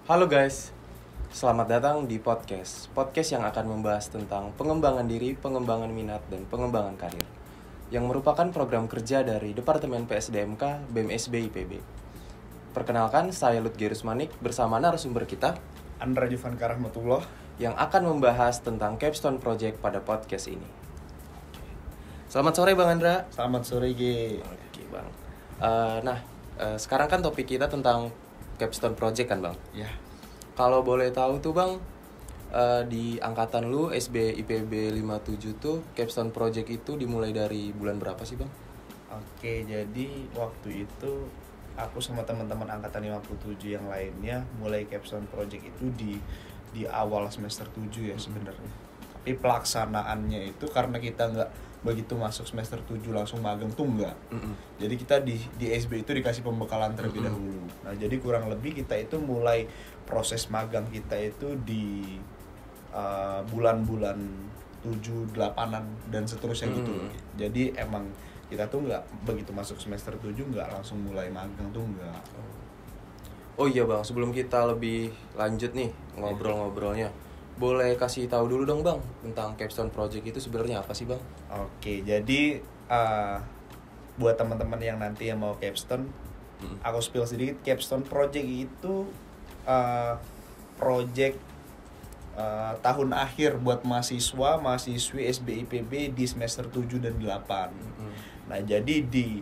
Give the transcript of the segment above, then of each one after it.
Halo guys, selamat datang di podcast yang akan membahas tentang pengembangan diri, pengembangan minat, dan pengembangan karir yang merupakan program kerja dari Departemen PSDMK BEM/SB IPB. Perkenalkan, saya Lutgerus Manik bersama narasumber kita Andra Juvanka Rahmatullah yang akan membahas tentang Capstone Project pada podcast ini. Selamat sore Bang Andra. Selamat sore G. Oke Bang. Sekarang kan topik kita tentang Capstone Project kan Bang? Ya. Kalau boleh tahu tuh Bang, di angkatan lu SB IPB 57 tuh Capstone Project itu dimulai dari bulan berapa sih Bang? Oke, jadi waktu itu aku sama teman-teman angkatan 57 yang lainnya mulai Capstone Project itu di awal semester 7 ya sebenarnya. Tapi pelaksanaannya itu karena kita nggak begitu masuk semester 7 langsung magang tuh enggak. Jadi kita di SB itu dikasih pembekalan terlebih dahulu. Nah, jadi kurang lebih kita itu mulai proses magang kita itu di bulan-bulan 7, 8-an dan seterusnya gitu. Jadi emang kita tuh nggak begitu masuk semester 7 nggak langsung mulai magang tuh enggak. Oh iya Bang, sebelum kita lebih lanjut nih ngobrol-ngobrolnya, boleh kasih tahu dulu dong Bang tentang Capstone Project itu sebenarnya apa sih Bang? Oke, jadi buat teman-teman yang nanti yang mau capstone, aku spill sedikit. Capstone Project itu project tahun akhir buat mahasiswi SB IPB di semester 7 dan 8. Nah, jadi di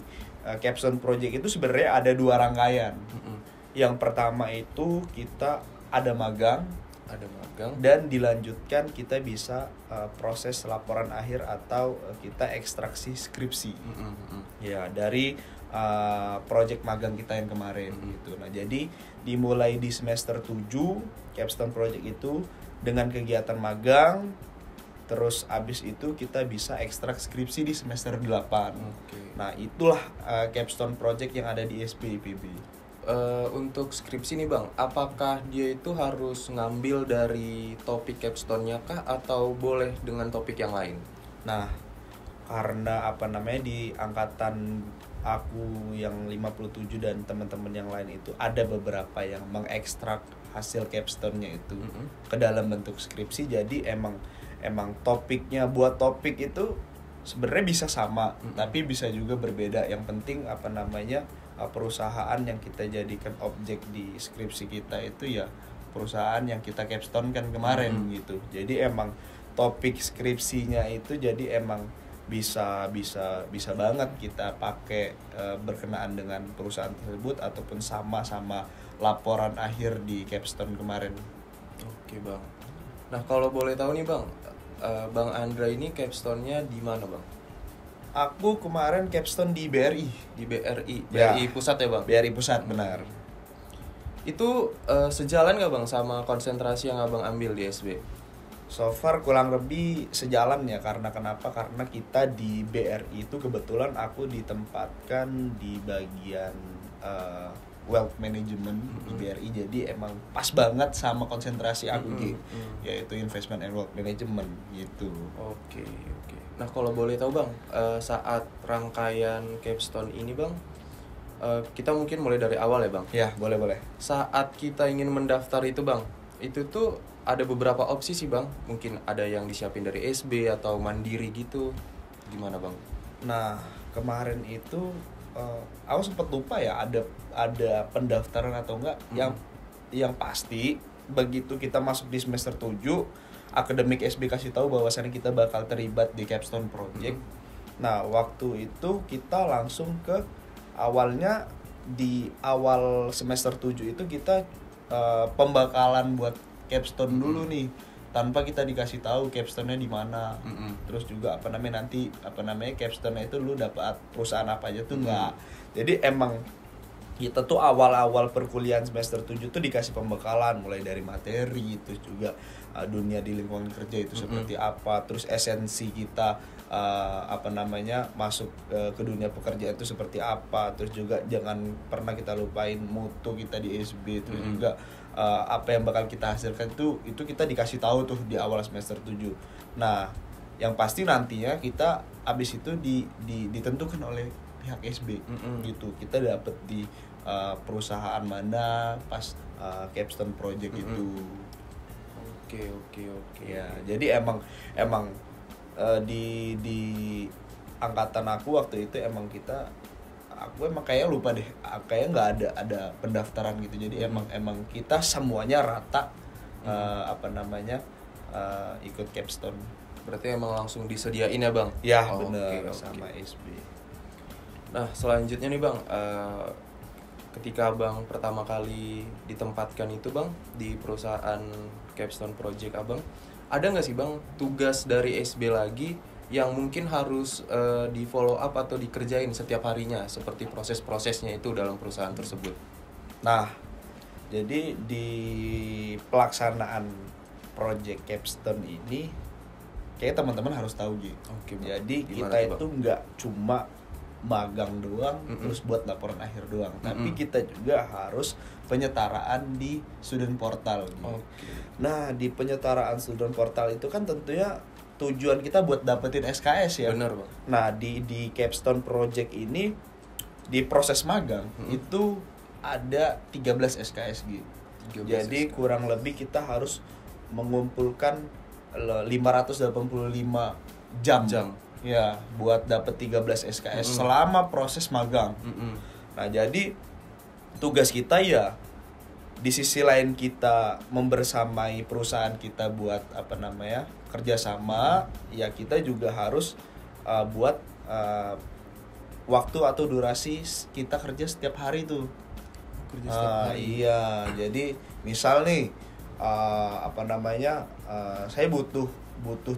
Capstone Project itu sebenarnya ada dua rangkaian. Yang pertama itu kita ada magang dan dilanjutkan kita bisa proses laporan akhir atau kita ekstraksi skripsi ya dari project magang kita yang kemarin gitu. Nah, jadi dimulai di semester 7 Capstone Project itu dengan kegiatan magang, terus abis itu kita bisa ekstrak skripsi di semester 8. Nah, itulah Capstone Project yang ada di SB IPB. Untuk skripsi nih Bang, apakah dia itu harus ngambil dari topik capstone-nya kah atau boleh dengan topik yang lain? Nah, karena di angkatan aku yang 57 dan teman-teman yang lain itu ada beberapa yang mengekstrak hasil capstone-nya itu ke dalam bentuk skripsi, jadi emang topiknya buat topik itu sebenarnya bisa sama, tapi bisa juga berbeda. Yang penting perusahaan yang kita jadikan objek di skripsi kita itu ya perusahaan yang kita capstone kan kemarin gitu. Jadi emang topik skripsinya itu jadi emang bisa banget kita pakai berkenaan dengan perusahaan tersebut ataupun sama laporan akhir di capstone kemarin. Oke Bang. Nah kalau boleh tahu nih Bang, Bang Andra ini capstone-nya di mana Bang? Aku kemarin capstone di BRI. Di BRI Pusat ya Bang? BRI Pusat, benar. Itu sejalan gak Bang sama konsentrasi yang Abang ambil di SB? So far kurang lebih sejalan ya, karena kenapa? Karena kita di BRI itu kebetulan aku ditempatkan di bagian wealth management di BRI, jadi emang pas banget sama konsentrasi aku yaitu investment and wealth management gitu. Oke. Nah kalau boleh tahu Bang, saat rangkaian capstone ini Bang, kita mungkin mulai dari awal ya Bang? Ya, boleh. Saat kita ingin mendaftar itu Bang, itu tuh ada beberapa opsi sih Bang. Mungkin ada yang disiapin dari SB atau mandiri gitu. Gimana Bang? Nah, kemarin itu aku sempat lupa ya ada pendaftaran atau enggak. Yang pasti begitu kita masuk di semester 7, akademik SB kasih tahu bahwasannya kita bakal terlibat di Capstone Project. Nah, waktu itu kita langsung ke awalnya di awal semester 7 itu kita pembekalan buat capstone dulu nih, tanpa kita dikasih tahu capstone-nya di mana. Terus juga nanti capstone-nya itu lu dapat perusahaan apa aja tuh enggak. Jadi emang kita tuh awal-awal perkuliahan semester 7 tuh dikasih pembekalan mulai dari materi, terus juga dunia di lingkungan kerja itu seperti apa, terus esensi kita masuk ke dunia pekerjaan itu seperti apa, terus juga jangan pernah kita lupain mutu kita di SB, terus juga apa yang bakal kita hasilkan itu kita dikasih tahu tuh di awal semester 7. Nah, yang pasti nantinya kita abis itu ditentukan oleh pihak SB gitu. Kita dapat di perusahaan mana pas capstone project itu. Oke. Ya, jadi emang di angkatan aku waktu itu emang aku emang kayak lupa deh, kayak nggak ada pendaftaran gitu. Jadi emang kita semuanya rata ikut capstone. Berarti emang langsung disediain ya bang? Ya benar, sama SB. Nah selanjutnya nih bang, ketika bang pertama kali ditempatkan itu bang di perusahaan capstone project abang, ada nggak sih bang tugas dari SB lagi yang mungkin harus di follow up atau dikerjain setiap harinya, seperti proses-prosesnya itu dalam perusahaan tersebut? Nah, jadi di pelaksanaan project capstone ini kayak teman-teman harus tahu gitu. Jadi kita itu nggak cuma magang doang terus buat laporan akhir doang, tapi kita juga harus penyetaraan di student portal gitu. Nah, di penyetaraan student portal itu kan tentunya tujuan kita buat dapetin SKS ya. Benar, Bang. Nah, di capstone project ini di proses magang itu ada 13 SKS gitu. Jadi SKS. Kurang lebih kita harus mengumpulkan 585 jam. Ya, buat dapet 13 SKS selama proses magang. Nah, jadi tugas kita ya di sisi lain kita membersamai perusahaan kita buat kerjasama, ya kita juga harus buat waktu atau durasi kita kerja setiap hari tuh. Iya, jadi misal nih saya butuh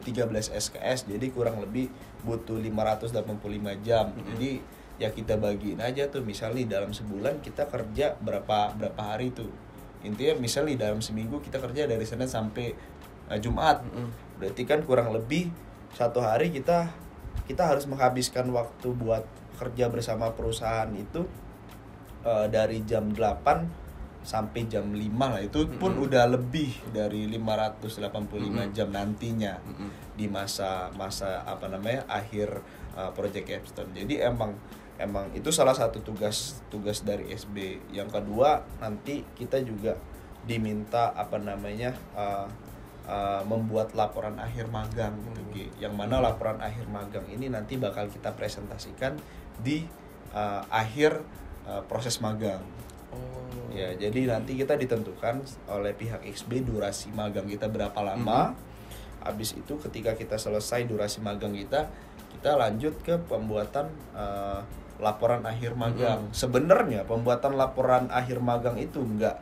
13 SKS, jadi kurang lebih butuh 585 jam. Jadi ya kita bagiin aja tuh, misalnya dalam sebulan kita kerja berapa hari tuh. Intinya misalnya dalam seminggu kita kerja dari Senin sampai Jumat. Berarti kan kurang lebih satu hari kita harus menghabiskan waktu buat kerja bersama perusahaan itu dari jam 8 sampai jam 5 lah. Itu pun udah lebih dari 585 jam nantinya di masa akhir project capstone. Jadi emang itu salah satu tugas dari SB. Yang kedua, nanti kita juga diminta membuat laporan akhir magang gitu. Yang mana laporan akhir magang ini nanti bakal kita presentasikan di akhir proses magang. Ya, jadi nanti kita ditentukan oleh pihak XB durasi magang kita berapa lama. Habis itu ketika kita selesai durasi magang kita lanjut ke pembuatan laporan akhir magang. Sebenarnya pembuatan laporan akhir magang itu enggak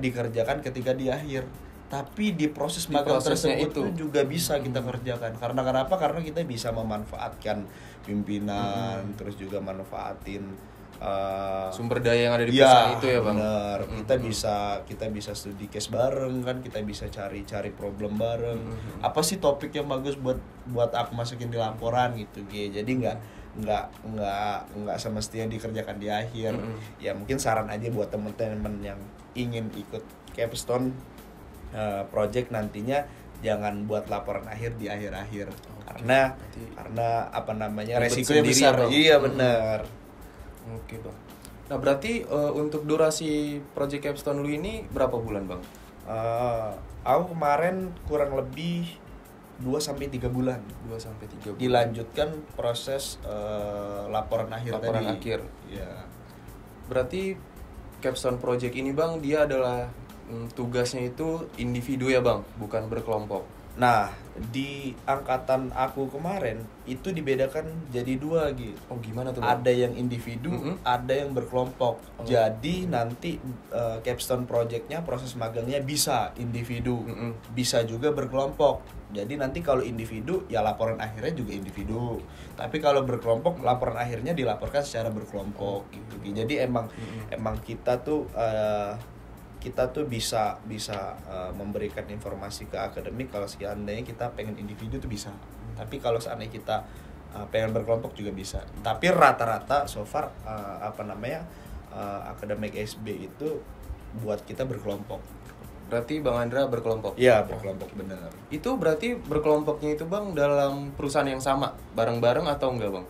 dikerjakan ketika di akhir, tapi di proses magang tersebut itu juga bisa kita kerjakan. Karena kenapa? Karena kita bisa memanfaatkan pimpinan, terus juga manfaatin sumber daya yang ada di perusahaan itu ya bang. Benar. Kita bisa studi case bareng kan, kita bisa cari problem bareng. Apa sih topik yang bagus buat aku masukin di laporan gitu. Jadi nggak semestinya dikerjakan di akhir. Ya mungkin saran aja buat teman-teman yang ingin ikut capstone project nantinya, jangan buat laporan akhir di akhir-akhir. Karena resikonya besar. Ya, iya benar. Oke bang. Nah berarti untuk durasi project capstone lu ini berapa bulan bang? Aku kemarin kurang lebih 2-3 bulan. 2-3 bulan. Dilanjutkan proses laporan akhir. Ya. Berarti capstone project ini bang, dia adalah tugasnya itu individu ya bang, bukan berkelompok. Nah, di angkatan aku kemarin itu dibedakan jadi 2 gitu. Oh, gimana tuh bang? Ada yang individu, ada yang berkelompok. Jadi nanti capstone projectnya, proses magangnya bisa individu, bisa juga berkelompok. Jadi nanti kalau individu ya laporan akhirnya juga individu. Tapi kalau berkelompok, laporan akhirnya dilaporkan secara berkelompok gitu. Jadi emang kita tuh bisa memberikan informasi ke akademik kalau seandainya kita pengen individu tuh bisa. Tapi kalau seandainya kita pengen berkelompok juga bisa. Tapi rata-rata so far akademik SB itu buat kita berkelompok. Berarti Bang Andra berkelompok? Iya, berkelompok benar. Itu berarti berkelompoknya itu Bang dalam perusahaan yang sama, bareng-bareng atau enggak Bang?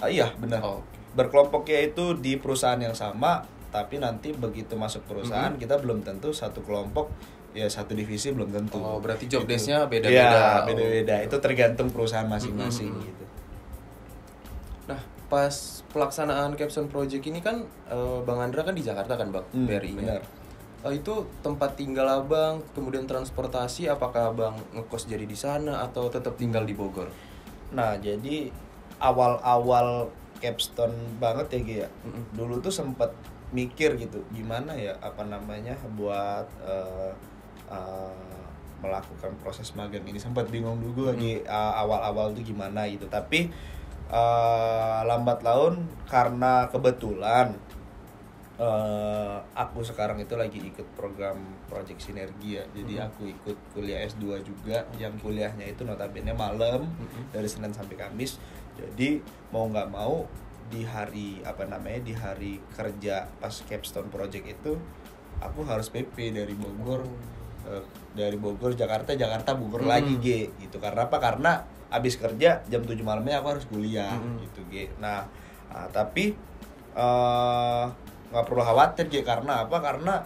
Iya, benar. berkelompoknya itu di perusahaan yang sama, tapi nanti begitu masuk perusahaan kita belum tentu satu kelompok, ya satu divisi belum tentu. Oh, berarti job gitu. desk-nya beda-beda. Ya, beda-beda. Itu tergantung perusahaan masing-masing gitu. Nah, pas pelaksanaan capstone project ini kan Bang Andra kan di Jakarta kan, Bang, BRI-nya. Benar. Itu tempat tinggal Abang, kemudian transportasi, apakah Abang ngekos jadi di sana atau tetap tinggal di Bogor? Nah, jadi awal-awal capstone banget ya Gi ya. Dulu tuh sempet mikir gitu, gimana ya buat melakukan proses magang ini. Sempat bingung dulu lagi awal-awal tuh gimana gitu. Tapi lambat laun karena kebetulan aku sekarang itu lagi ikut program Project Sinergi ya. Jadi aku ikut kuliah S2 juga, yang kuliahnya itu notabene malam dari Senin sampai Kamis. Jadi mau nggak mau di hari di hari kerja pas capstone project itu aku harus PP dari Bogor Jakarta Bogor lagi gitu. Karena apa? Karena abis kerja jam 7 malamnya aku harus kuliah gitu Nah, tapi nggak perlu khawatir karena apa? Karena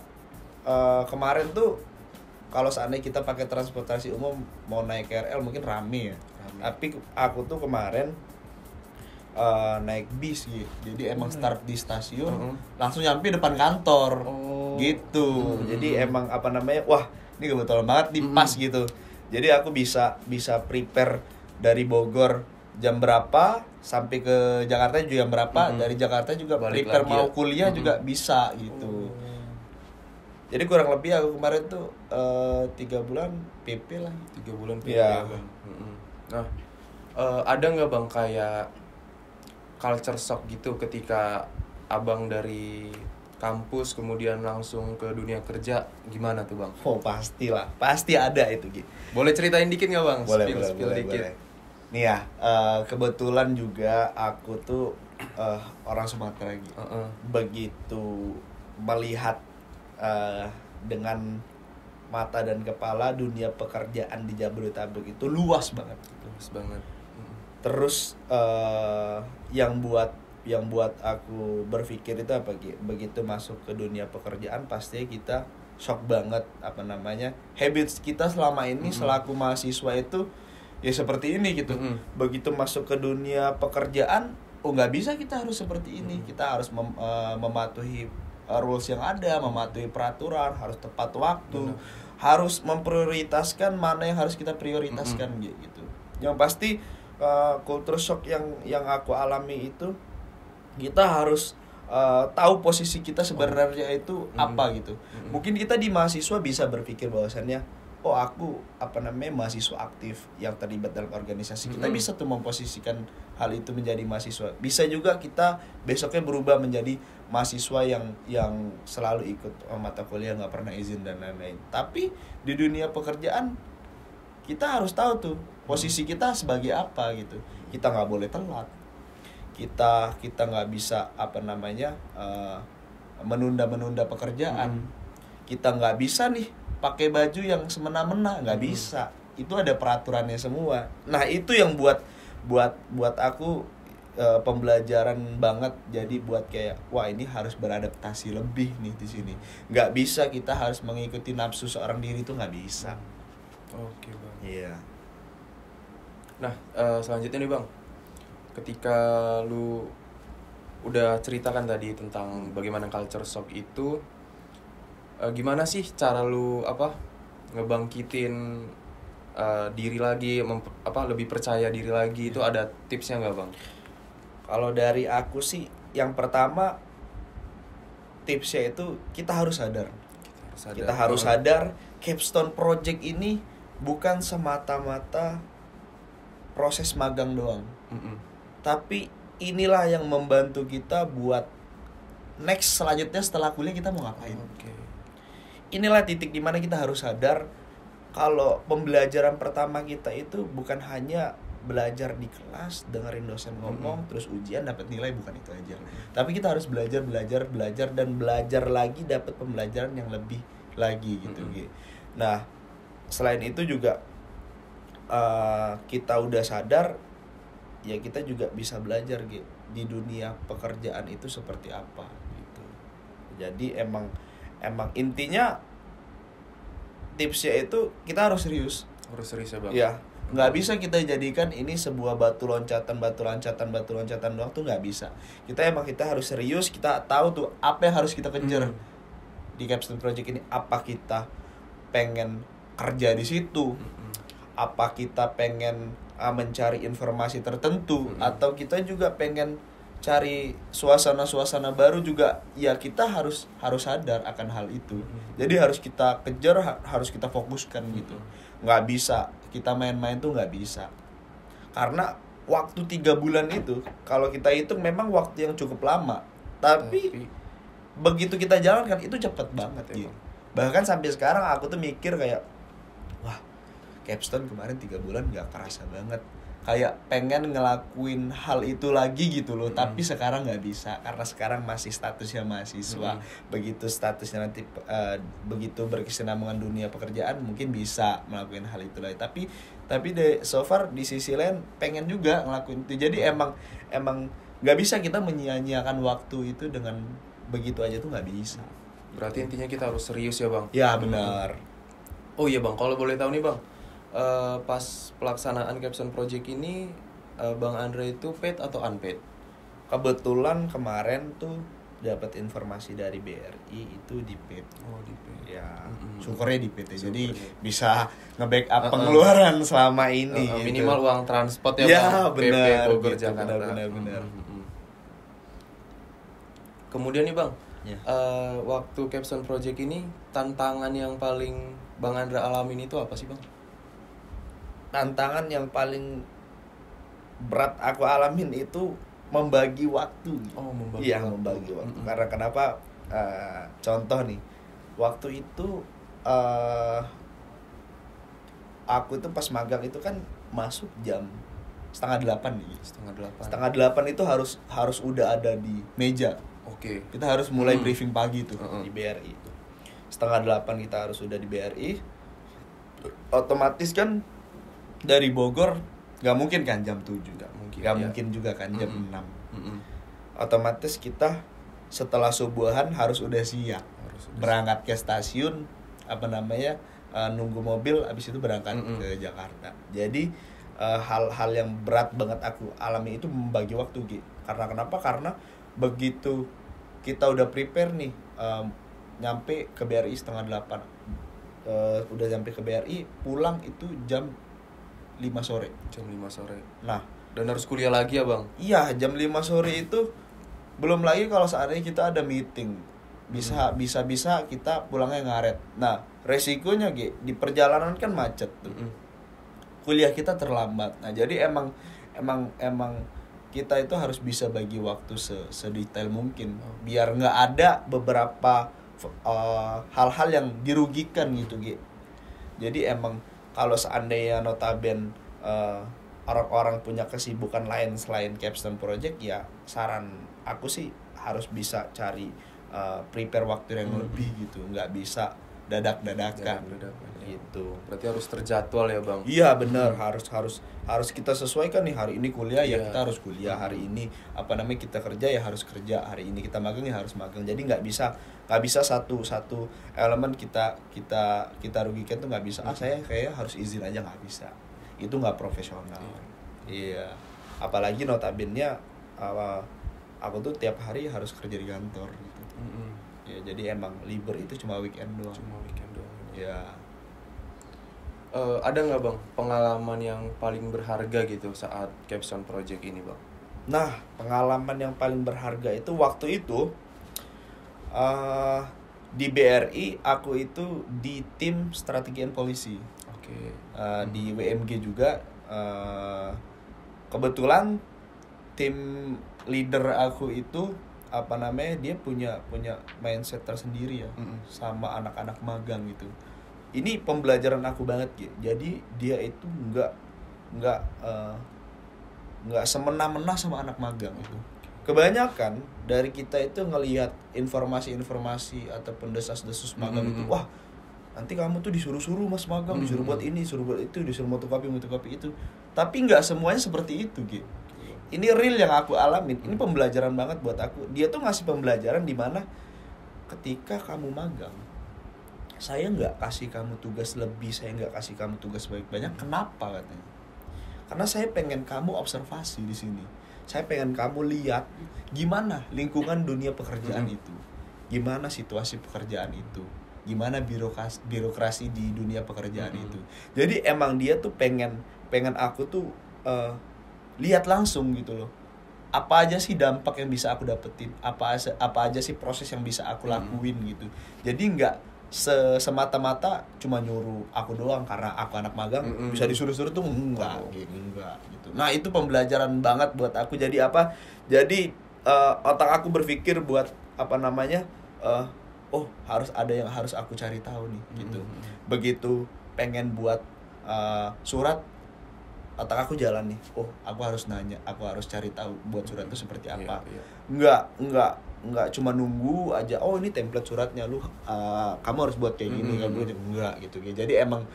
kemarin tuh kalau seandainya kita pakai transportasi umum mau naik KRL mungkin rame ya. Tapi aku tuh kemarin naik bis gitu. Jadi emang start di stasiun langsung nyampe depan kantor. Gitu. Jadi emang wah, ini kebetulan banget di pas gitu. Jadi aku bisa prepare dari Bogor jam berapa sampai ke Jakarta juga jam berapa, dari Jakarta juga balik prepare lagi mau ya? kuliah juga bisa gitu. Jadi kurang lebih aku kemarin tuh 3 bulan PP lah. 3 bulan PP ya. Bang. Nah, ada nggak Bang kayak culture shock gitu ketika Abang dari kampus kemudian langsung ke dunia kerja, gimana tuh Bang? Oh pastilah, pasti ada itu Gi. Boleh ceritain dikit nggak Bang? Boleh Spill dikit. boleh. Nih ya, kebetulan juga aku tuh orang Sumatera gitu. Begitu melihat dengan mata dan kepala dunia pekerjaan di Jabodetabek itu luas banget. Luas banget. Terus yang buat aku berpikir itu apa Gi? Begitu masuk ke dunia pekerjaan pasti kita shock banget habits kita selama ini selaku mahasiswa itu ya seperti ini gitu. Begitu masuk ke dunia pekerjaan, nggak bisa kita harus seperti ini. Kita harus mematuhi rules yang ada, mematuhi peraturan, harus tepat waktu, harus memprioritaskan mana yang harus kita prioritaskan gitu. Yang pasti culture shock yang aku alami itu kita harus tahu posisi kita sebenarnya itu apa gitu. Mungkin kita di mahasiswa bisa berpikir bahwasannya aku mahasiswa aktif yang terlibat dalam organisasi. Kita bisa tuh memposisikan hal itu menjadi mahasiswa. Bisa juga kita besoknya berubah menjadi mahasiswa yang selalu ikut mata kuliah, nggak pernah izin dan lain-lain. Tapi di dunia pekerjaan kita harus tahu tuh posisi kita sebagai apa gitu. Kita nggak boleh telat. Kita nggak bisa menunda pekerjaan. Kita nggak bisa nih pakai baju yang semena-mena, nggak bisa. Itu ada peraturannya semua. Nah itu yang buat aku pembelajaran banget. Jadi buat kayak wah ini harus beradaptasi lebih nih di sini. Nggak bisa kita harus mengikuti nafsu seorang diri, itu nggak bisa. Oke Bang. Iya. Nah, selanjutnya nih Bang, ketika lu udah ceritakan tadi tentang bagaimana culture shock itu, gimana sih cara lu ngebangkitin diri lagi, lebih percaya diri lagi? Itu ada tipsnya nggak Bang? Kalau dari aku sih, yang pertama tipsnya itu kita harus sadar. Kita harus sadar capstone project ini bukan semata-mata proses magang doang. Tapi inilah yang membantu kita buat next selanjutnya setelah kuliah kita mau ngapain. Inilah titik dimana kita harus sadar kalau pembelajaran pertama kita itu bukan hanya belajar di kelas, dengerin dosen ngomong, terus ujian dapat nilai, bukan itu aja. Tapi kita harus belajar dan belajar lagi, dapat pembelajaran yang lebih lagi gitu. Nah, selain itu juga kita udah sadar, ya kita juga bisa belajar di dunia pekerjaan itu seperti apa gitu. Jadi emang intinya tipsnya itu kita harus serius. Harus serius ya bang. Ya, nggak bisa kita jadikan ini sebuah batu loncatan doang tuh nggak bisa. Kita harus serius, kita tahu tuh apa yang harus kita kejar di Capstone Project ini. Apa kita pengen kerja di situ? Apa kita pengen mencari informasi tertentu? Atau kita juga pengen cari suasana baru juga? Ya kita harus sadar akan hal itu. Jadi harus kita kejar, harus kita fokuskan gitu. Nggak bisa kita main-main tuh, nggak bisa. Karena waktu 3 bulan itu kalau kita hitung memang waktu yang cukup lama, tapi begitu kita jalankan itu cepet banget gitu. Bahkan sampai sekarang aku tuh mikir kayak, wah, Capstone kemarin 3 bulan nggak kerasa banget, kayak pengen ngelakuin hal itu lagi gitu loh. Tapi sekarang nggak bisa karena sekarang masih statusnya mahasiswa. Begitu statusnya nanti begitu berkesinambungan dunia pekerjaan mungkin bisa melakukan hal itu lagi. Tapi so far di sisi lain pengen juga ngelakuin itu. Jadi emang nggak bisa kita menyia-nyiakan waktu itu dengan begitu aja tuh, nggak bisa. Berarti intinya kita harus serius ya bang. Ya benar. Oh iya bang, kalau boleh tahu nih bang, pas pelaksanaan Capstone Project ini Bang Andre itu paid atau unpaid? Kebetulan kemarin tuh dapat informasi dari BRI itu di paid. Oh di paid. Ya, syukurnya di paid. Jadi bisa nge-backup pengeluaran selama ini. Gitu. Minimal uang transport ya bang. Benar. Bogor gitu, Jakarta. Benar. Kemudian nih bang, ya. Waktu Capstone Project ini tantangan yang paling Bang Andre alamin itu apa sih bang? Tantangan yang paling berat aku alamin itu membagi waktu. Oh, membagi waktu. Karena kenapa? Contoh nih, waktu itu aku itu pas magang itu kan masuk jam 7:30 nih. 7:30 itu harus udah ada di meja. Oke. Kita harus mulai briefing pagi tuh di BRI itu. 7:30 kita harus udah di BRI. Otomatis kan dari Bogor nggak mungkin kan jam 7, nggak mungkin juga kan jam 6. Otomatis kita setelah subuhan harus udah siap, berangkat ke stasiun nunggu mobil, abis itu berangkat ke Jakarta. Jadi hal-hal yang berat banget aku alami itu membagi waktu Gi. Karena kenapa? Karena begitu kita udah prepare nih, nyampe ke BRI 7:30, udah sampai ke BRI, pulang itu jam 5 sore. Nah, dan harus kuliah lagi ya bang? Iya, jam 5 sore itu belum lagi kalau seandainya kita ada meeting, bisa kita pulangnya ngaret. Nah, resikonya di perjalanan kan macet tuh. Kuliah kita terlambat. Nah, jadi emang kita itu harus bisa bagi waktu sedetail mungkin, biar nggak ada beberapa hal-hal yang dirugikan gitu Jadi emang kalau seandainya notaben orang-orang punya kesibukan lain selain Capstone Project, ya saran aku sih harus bisa cari prepare waktu yang lebih gitu, nggak bisa dadak-dadakan gitu. Berarti harus terjadwal ya bang? Iya benar, harus kita sesuaikan nih, hari ini kuliah ya kita harus kuliah, hari ini kita kerja ya harus kerja, hari ini kita magang ya harus magang. Jadi nggak bisa satu elemen kita rugikan tuh, nggak bisa. Saya kayak harus izin aja, nggak bisa. Itu nggak profesional. Iya. Apalagi notabene aku tuh tiap hari harus kerja di kantor gitu. Ya jadi emang libur itu cuma weekend doang. Ya. Ada nggak bang pengalaman yang paling berharga gitu saat Capstone Project ini bang? Nah, pengalaman yang paling berharga itu waktu itu di BRI aku itu di tim strategi and policy. Oke. Di WMG juga kebetulan tim leader aku itu dia punya mindset tersendiri ya, sama anak-anak magang gitu. Ini pembelajaran aku banget Jadi dia itu nggak semena-mena sama anak magang itu. Kebanyakan dari kita itu ngelihat informasi-informasi ataupun desas-desus magang itu, wah nanti kamu tuh disuruh-suruh mas magang, disuruh buat ini, disuruh buat itu, disuruh motokopi itu. Tapi nggak semuanya seperti itu ini real yang aku alamin. Ini pembelajaran banget buat aku. Dia tuh ngasih pembelajaran di mana ketika kamu magang, saya nggak kasih kamu tugas lebih, saya nggak kasih kamu tugas banyak. Kenapa katanya? Karena saya pengen kamu observasi di sini. Saya pengen kamu lihat gimana lingkungan dunia pekerjaan itu, gimana situasi pekerjaan itu, gimana birokrasi di dunia pekerjaan itu. Jadi emang dia tuh pengen aku tuh lihat langsung gitu loh. Apa aja sih dampak yang bisa aku dapetin, apa aja sih proses yang bisa aku lakuin gitu. Jadi nggak semata-mata cuma nyuruh aku doang karena aku anak magang bisa disuruh-suruh tuh enggak gitu. Nah, itu pembelajaran banget buat aku. Jadi apa? Jadi otak aku berpikir buat apa namanya? Oh, harus ada yang harus aku cari tahu nih gitu. Begitu pengen buat surat, otak aku jalan nih. Oh, aku harus nanya, aku harus cari tahu buat surat itu seperti apa. Enggak cuma nunggu aja. Oh, ini template suratnya lu kamu harus buat kayak gini, enggak gitu. Jadi emang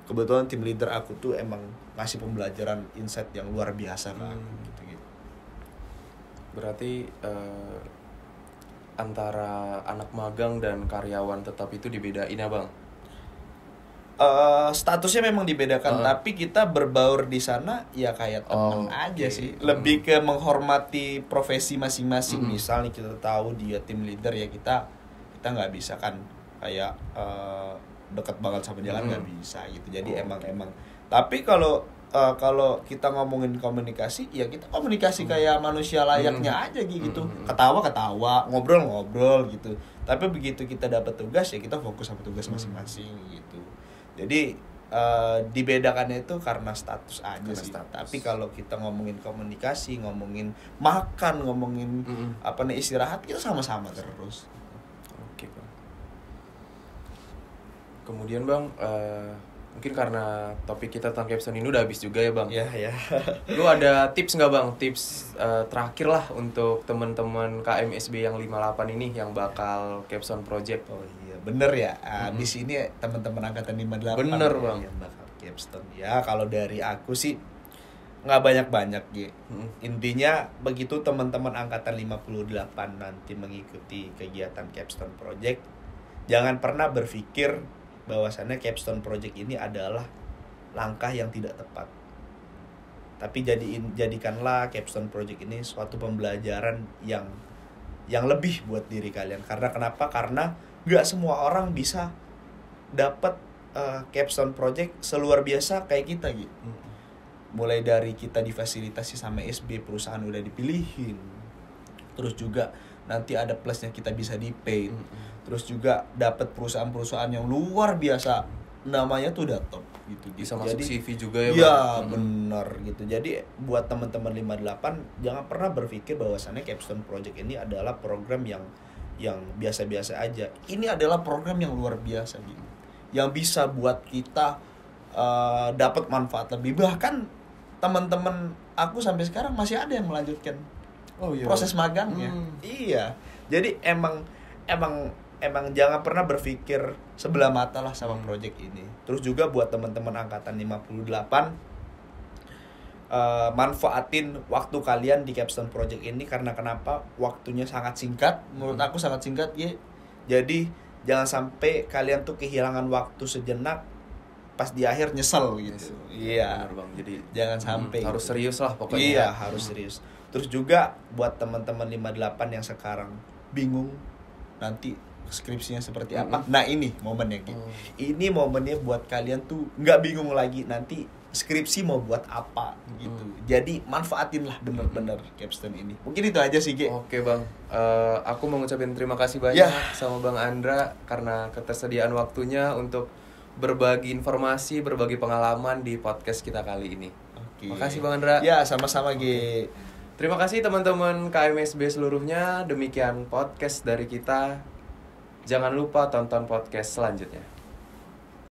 kebetulan tim leader aku tuh emang ngasih pembelajaran insight yang luar biasa ke aku gitu. Berarti antara anak magang dan karyawan tetap itu dibedain ya, Bang? Statusnya memang dibedakan, tapi kita berbaur di sana ya kayak teman aja sih. Lebih ke menghormati profesi masing-masing. Misal nih kita tahu dia tim leader, ya kita nggak bisa kan kayak deket banget sama dia kan, nggak bisa gitu. Jadi emang tapi kalau kita ngomongin komunikasi, ya kita komunikasi kayak manusia layaknya aja gitu. Ketawa, ngobrol gitu. Tapi begitu kita dapat tugas, ya kita fokus sama tugas masing-masing gitu. Jadi dibedakannya itu karena status aja sih. Tapi kalau kita ngomongin komunikasi, ngomongin makan, ngomongin istirahat, kita sama-sama terus. Oke, Bang. Kemudian, Bang, mungkin karena topik kita tentang capstone ini udah habis juga ya, Bang. Iya. Lu ada tips nggak, Bang? Tips terakhir lah untuk teman-teman KMSB yang 58 ini yang bakal capstone project. Oh iya, bener ya. Abis ini teman-teman angkatan 58 bener, Bang, yang bakal capstone. Ya, kalau dari aku sih nggak banyak-banyak gitu. Intinya begitu teman-teman angkatan 58 nanti mengikuti kegiatan capstone project, jangan pernah berpikir bahwasannya capstone project ini adalah langkah yang tidak tepat. Tapi jadikanlah capstone project ini suatu pembelajaran yang lebih buat diri kalian. Karena kenapa? Karena nggak semua orang bisa dapat capstone project seluar biasa kayak kita gitu. Mulai dari kita difasilitasi sama SB, perusahaan udah dipilihin. Terus juga nanti ada plusnya, kita bisa di paid. Terus juga dapat perusahaan-perusahaan yang luar biasa, namanya tuh udah top gitu. Bisa masuk CV juga ya, Bang? Iya, benar gitu. Jadi buat teman-teman 58 jangan pernah berpikir bahwasannya capstone project ini adalah program yang biasa-biasa aja. Ini adalah program yang luar biasa gitu. Yang bisa buat kita dapat manfaat lebih. Bahkan teman-teman aku sampai sekarang masih ada yang melanjutkan proses magangnya. Iya. Jadi emang jangan pernah berpikir sebelah mata lah sama project ini. Terus juga buat teman-teman angkatan 58, manfaatin waktu kalian di capstone project ini. Karena kenapa? Waktunya sangat singkat. Menurut aku sangat singkat ya. Jadi jangan sampai kalian tuh kehilangan waktu sejenak, pas di akhir nyesel gitu. Iya. Benar, Bang. Jadi jangan sampai harus gitu. serius lah pokoknya. Iya, harus serius. Terus juga buat teman-teman 58 yang sekarang bingung nanti skripsinya seperti apa. Nah, ini momennya gitu. Ini momennya buat kalian tuh nggak bingung lagi nanti skripsi mau buat apa gitu. Jadi manfaatin lah bener-bener capstone ini. Mungkin itu aja sih, Ge. Oke, Bang. Aku mau ngucapin terima kasih banyak sama Bang Andra karena ketersediaan waktunya untuk berbagi informasi, berbagi pengalaman di podcast kita kali ini. Oke. Makasih, Bang Andra. Ya, sama-sama, Ge. Terima kasih teman-teman KMSB seluruhnya. Demikian podcast dari kita. Jangan lupa tonton podcast selanjutnya.